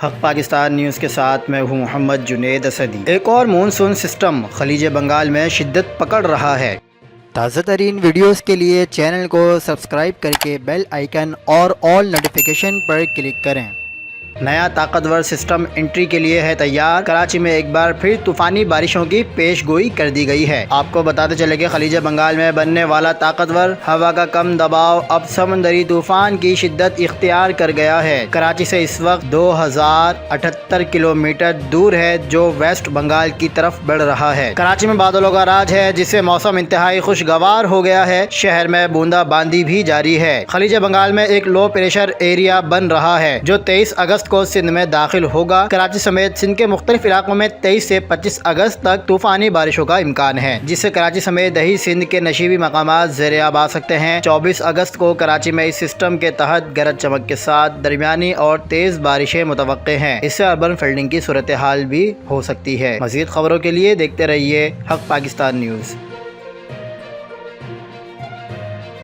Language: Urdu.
حق پاکستان نیوز کے ساتھ میں ہوں محمد جنید اسدی۔ ایک اور مونسون سسٹم خلیج بنگال میں شدت پکڑ رہا ہے۔ تازہ ترین ویڈیوز کے لیے چینل کو سبسکرائب کر کے بیل آئیکن اور آل نوٹیفیکیشن پر کلک کریں۔ نیا طاقتور سسٹم انٹری کے لیے ہے تیار۔ کراچی میں ایک بار پھر طوفانی بارشوں کی پیش گوئی کر دی گئی ہے۔ آپ کو بتاتے چلے کہ خلیج بنگال میں بننے والا طاقتور ہوا کا کم دباؤ اب سمندری طوفان کی شدت اختیار کر گیا ہے۔ کراچی سے اس وقت 2078 کلومیٹر دور ہے جو ویسٹ بنگال کی طرف بڑھ رہا ہے۔ کراچی میں بادلوں کا راج ہے جس سے موسم انتہائی خوشگوار ہو گیا ہے۔ شہر میں بوندا باندی بھی جاری ہے۔ خلیج بنگال میں ایک لو پریشر ایریا بن رہا ہے جو 23 اگست کو سندھ میں داخل ہوگا۔ کراچی سمیت سندھ کے مختلف علاقوں میں 23 سے 25 اگست تک طوفانی بارشوں کا امکان ہے جس سے کراچی سمیت دیہی سندھ کے نشیبی مقامات زیر آب آ سکتے ہیں۔ 24 اگست کو کراچی میں اس سسٹم کے تحت گرج چمک کے ساتھ درمیانی اور تیز بارشیں متوقع ہیں۔ اس سے اربن فلڈنگ کی صورتحال بھی ہو سکتی ہے۔ مزید خبروں کے لیے دیکھتے رہیے حق پاکستان نیوز۔